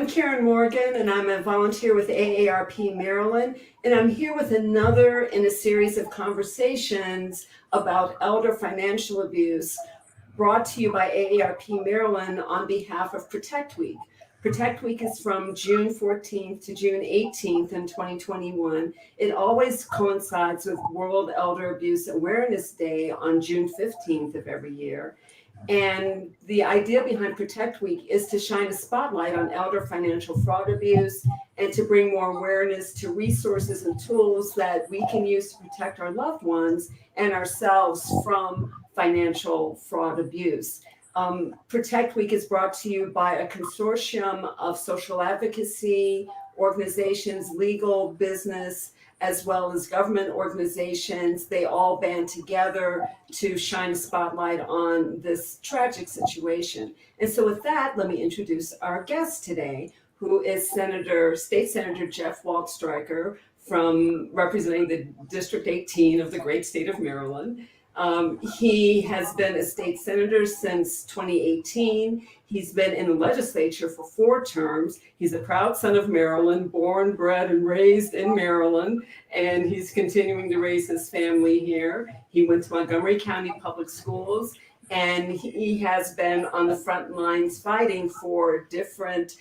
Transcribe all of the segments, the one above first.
Karen Morgan, and I'm a volunteer with AARP Maryland, and I'm here with another in a series of conversations about elder financial abuse brought to you by AARP Maryland on behalf of Protect Week. Protect Week is from June 14th to June 18th in 2021. It always coincides with World Elder Abuse Awareness Day on June 15th of every year. And the idea behind Protect Week is to shine a spotlight on elder financial fraud abuse and to bring more awareness to resources and tools that we can use to protect our loved ones and ourselves from financial fraud abuse. Protect Week is brought to you by a consortium of social advocacy organizations, legal, business, as well as government organizations. They all band together to shine a spotlight on this tragic situation. And so with that, let me introduce our guest today, who is State Senator Jeff Waldstreicher from representing the District 18 of the great state of Maryland. He has been a state senator since 2018. He's been in the legislature for 4 terms. He's a proud son of Maryland, born, bred, and raised in Maryland, and he's continuing to raise his family here. He went to Montgomery County Public Schools, and he has been on the front lines fighting for different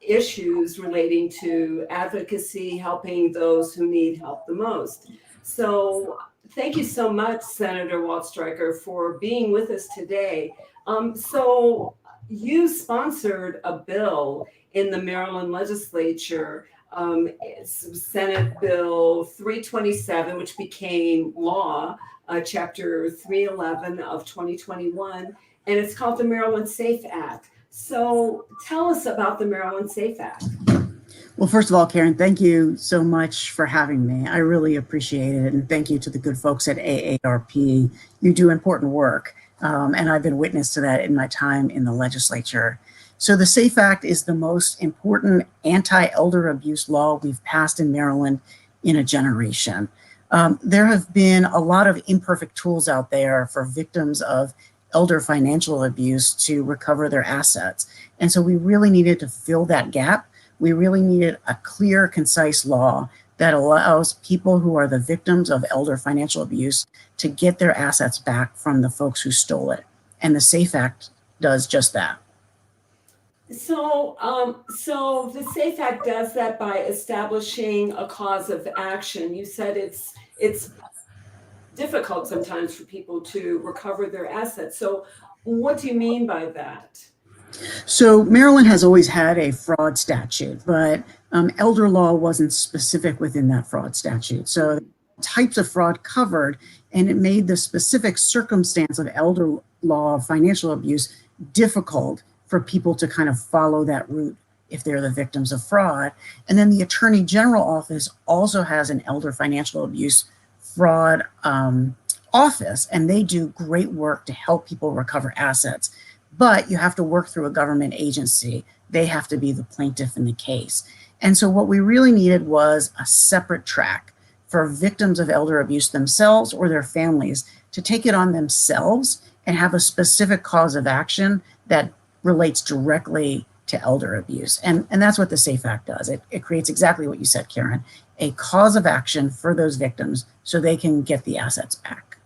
issues relating to advocacy, helping those who need help the most. So thank you so much, Senator Waldstreicher, for being with us today. So you sponsored a bill in the Maryland legislature. It's Senate Bill 327, which became law, Chapter 311 of 2021, and it's called the Maryland SAFE Act. So tell us about the Maryland SAFE Act. Well, first of all, Karen, thank you so much for having me. I really appreciate it. And thank you to the good folks at AARP. You do important work. And I've been witness to that in my time in the legislature. So the SAFE Act is the most important anti-elder abuse law we've passed in Maryland in a generation. There have been a lot of imperfect tools out there for victims of elder financial abuse to recover their assets. And so we really needed to fill that gap. We really needed a clear, concise law that allows people who are the victims of elder financial abuse to get their assets back from the folks who stole it. And the SAFE Act does just that. So the SAFE Act does that by establishing a cause of action. You said it's difficult sometimes for people to recover their assets. So what do you mean by that? So Maryland has always had a fraud statute, but elder law wasn't specific within that fraud statute. So types of fraud covered, and it made the specific circumstance of elder law financial abuse difficult for people to kind of follow that route if they're the victims of fraud. And then the Attorney General Office also has an elder financial abuse fraud office, and they do great work to help people recover assets. But you have to work through a government agency. They have to be the plaintiff in the case. And so what we really needed was a separate track for victims of elder abuse themselves or their families to take it on themselves and have a specific cause of action that relates directly to elder abuse. And that's what the SAFE Act does. It creates exactly what you said, Karen, a cause of action for those victims so they can get the assets back.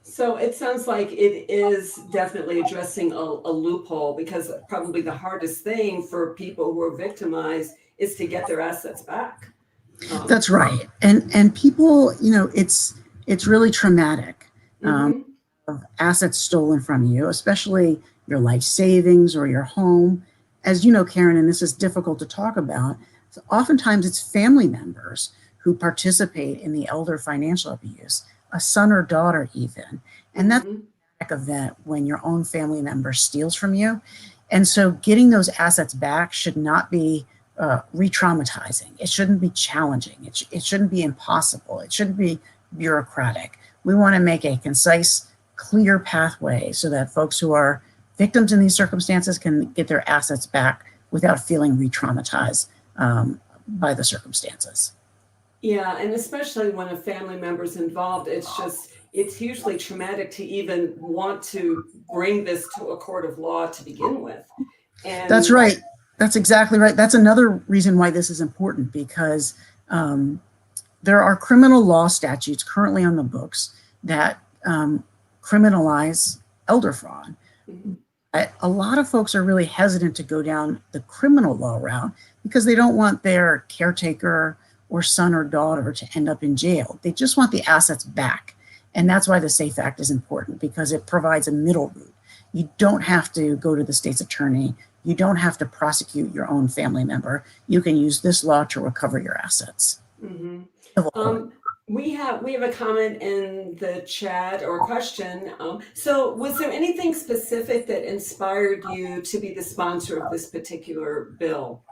So it sounds like it is definitely addressing a loophole, because probably the hardest thing for people who are victimized is to get their assets back. That's right. And people, you know, it's really traumatic of assets stolen from you, especially your life savings or your home. As you know, Karen, and this is difficult to talk about, so oftentimes it's family members who participate in the elder financial abuse, a son or daughter even. And that's a traumatic event when your own family member steals from you. And so getting those assets back should not be re-traumatizing. It shouldn't be challenging. It shouldn't be impossible. It shouldn't be bureaucratic. We want to make a concise, clear pathway so that folks who are victims in these circumstances can get their assets back without feeling re-traumatized by the circumstances. Yeah, and especially when a family member's involved, it's hugely traumatic to even want to bring this to a court of law to begin with. And that's right. That's exactly right. That's another reason why this is important, because there are criminal law statutes currently on the books that criminalize elder fraud. Mhm. A lot of folks are really hesitant to go down the criminal law route because they don't want their caretaker or son or daughter to end up in jail. They just want the assets back. And that's why the SAFE Act is important, because it provides a middle route. You don't have to go to the state's attorney. You don't have to prosecute your own family member. You can use this law to recover your assets. Mm-hmm. We have a comment in the chat or a question. So was there anything specific that inspired you to be the sponsor of this particular bill?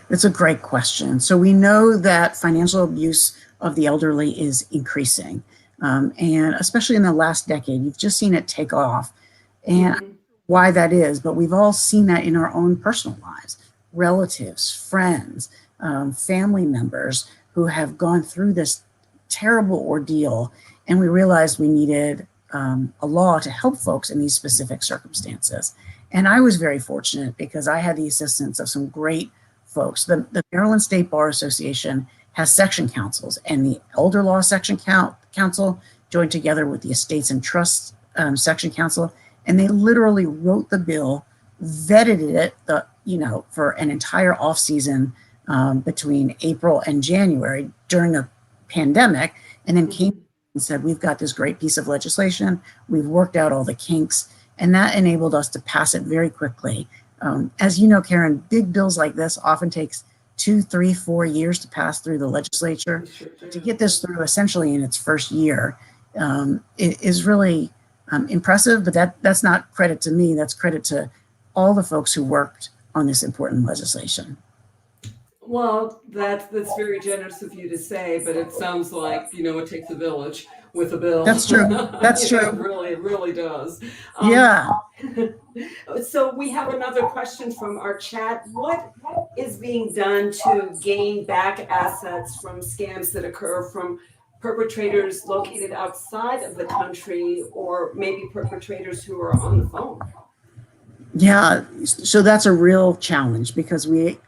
It's a great question. So we know that financial abuse of the elderly is increasing. And especially in the last decade, you've just seen it take off. And Mm-hmm. why that is, but we've all seen that in our own personal lives, relatives, friends, family members who have gone through this terrible ordeal. And we realized we needed a law to help folks in these specific circumstances. And I was very fortunate because I had the assistance of some great folks. The Maryland State Bar Association has section councils, and the Elder Law Section Council joined together with the Estates and Trusts Section Council, and they literally wrote the bill, vetted it, for an entire off season between April and January during a pandemic, and then came and said, we've got this great piece of legislation. We've worked out all the kinks, and that enabled us to pass it very quickly. As you know, Karen, big bills like this often takes 2, 3, 4 years to pass through the legislature. To get this through essentially in its first year it is really impressive, but that's not credit to me. That's credit to all the folks who worked on this important legislation. Well, that's very generous of you to say, but it sounds like, it takes a village with a bill. That's true. That's true. It really does. Yeah. So we have another question from our chat. What is being done to gain back assets from scams that occur from perpetrators located outside of the country, or maybe perpetrators who are on the phone? Yeah, so that's a real challenge, because we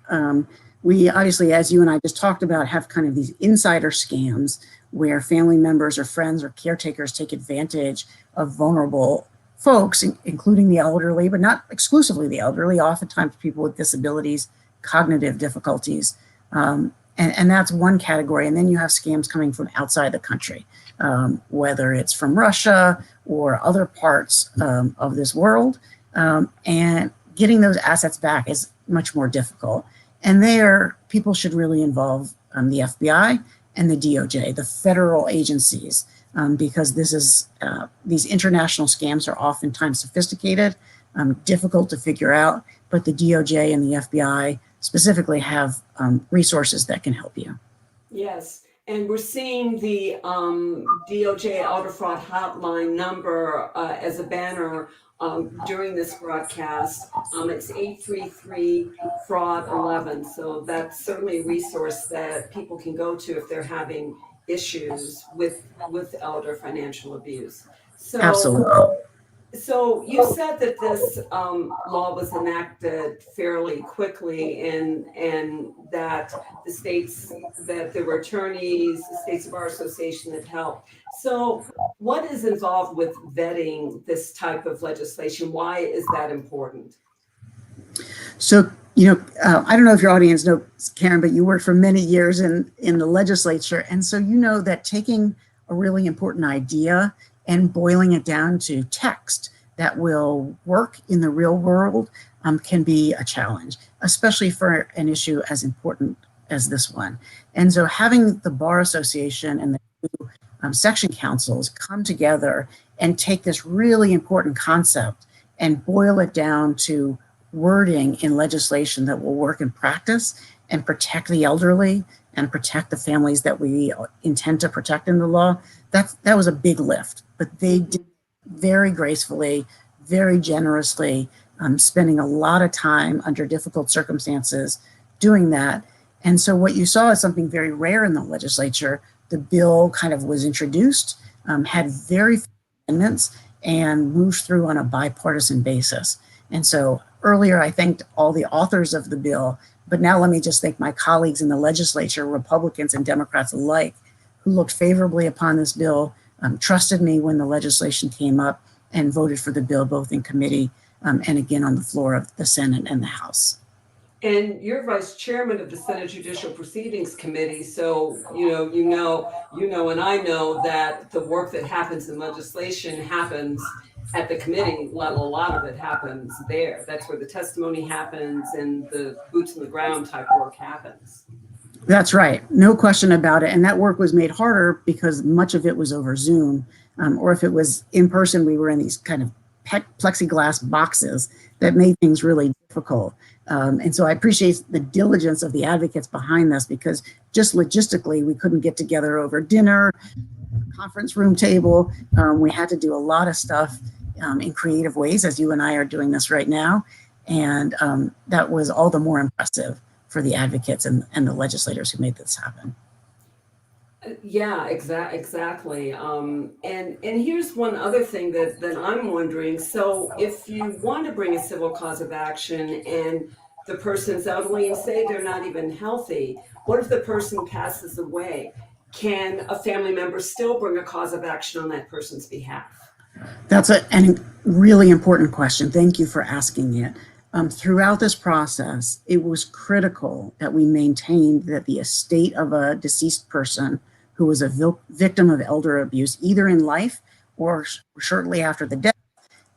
obviously, as you and I just talked about, have kind of these insider scams where family members or friends or caretakers take advantage of vulnerable folks, including the elderly, but not exclusively the elderly, oftentimes people with disabilities, cognitive difficulties. And that's one category. And then you have scams coming from outside the country, whether it's from Russia or other parts of this world. And getting those assets back is much more difficult. And there, people should really involve the FBI and the DOJ, the federal agencies, because these international scams are oftentimes sophisticated, difficult to figure out, but the DOJ and the FBI specifically have resources that can help you. Yes, and we're seeing the DOJ Elder Fraud Hotline number as a banner during this broadcast. It's 833-FRAUD-11. So that's certainly a resource that people can go to if they're having issues with elder financial abuse. So, Absolutely. So you said that this law was enacted fairly quickly, and that that there were attorneys, the States Bar Association that helped. So what is involved with vetting this type of legislation? Why is that important? So, I don't know if your audience knows, Karen, but you worked for many years in the legislature. And so you know that taking a really important idea and boiling it down to text that will work in the real world can be a challenge, especially for an issue as important as this one. And so having the Bar Association and the section councils come together and take this really important concept and boil it down to wording in legislation that will work in practice and protect the elderly and protect the families that we intend to protect in the law, that was a big lift. But they did very gracefully, very generously, spending a lot of time under difficult circumstances doing that. And so what you saw is something very rare in the legislature. The bill kind of was introduced, had very few amendments, and moved through on a bipartisan basis. And so Earlier, I thanked all the authors of the bill, but now let me just thank my colleagues in the legislature, Republicans and Democrats alike, who looked favorably upon this bill, trusted me when the legislation came up, and voted for the bill both in committee and again on the floor of the Senate and the House. And you're vice chairman of the Senate Judicial Proceedings Committee, so and I know that the work that happens in legislation happens at the committee level. A lot of it happens there. That's where the testimony happens and the boots on the ground type work happens. That's right. No question about it. And that work was made harder because much of it was over Zoom, or if it was in person, we were in these kind of plexiglass boxes that made things really difficult. And so I appreciate the diligence of the advocates behind this, because just logistically, we couldn't get together over dinner, conference room table. We had to do a lot of stuff in creative ways, as you and I are doing this right now. And that was all the more impressive for the advocates and the legislators who made this happen. Yeah, exactly. And here's one other thing that I'm wondering. So if you want to bring a civil cause of action and the person's elderly and say they're not even healthy, what if the person passes away? Can a family member still bring a cause of action on that person's behalf? That's a really important question. Thank you for asking it. Throughout this process, it was critical that we maintained that the estate of a deceased person who was a victim of elder abuse, either in life or shortly after the death,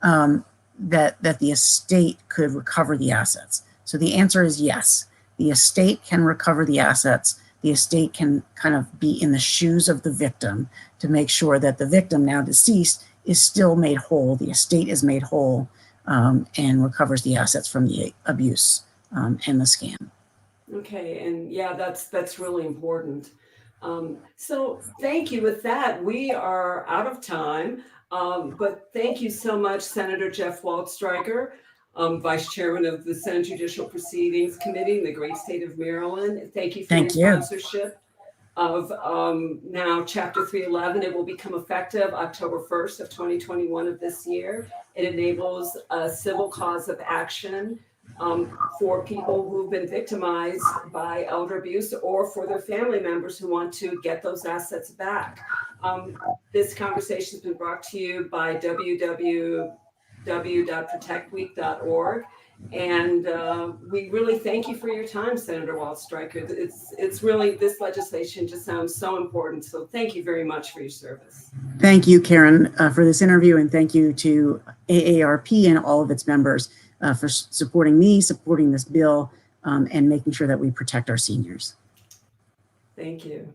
that the estate could recover the assets. So the answer is yes. The estate can recover the assets. The estate can kind of be in the shoes of the victim to make sure that the victim, now deceased, is still made whole. The estate is made whole and recovers the assets from the abuse and the scam. Okay, and yeah, that's really important. So thank you. With that, we are out of time, but thank you so much, Senator Jeff Waldstreicher, Vice Chairman of the Senate Judicial Proceedings Committee in the great state of Maryland. Thank you for your sponsorship of now Chapter 311. It will become effective October 1st of 2021 of this year. It enables a civil cause of action for people who've been victimized by elder abuse or for their family members who want to get those assets back. This conversation has been brought to you by www.protectweek.org. And we really thank you for your time, Senator Waldstreicher. It's really, this legislation just sounds so important. So thank you very much for your service. Thank you, Karen, for this interview. And thank you to AARP and all of its members for supporting me, supporting this bill, and making sure that we protect our seniors. Thank you.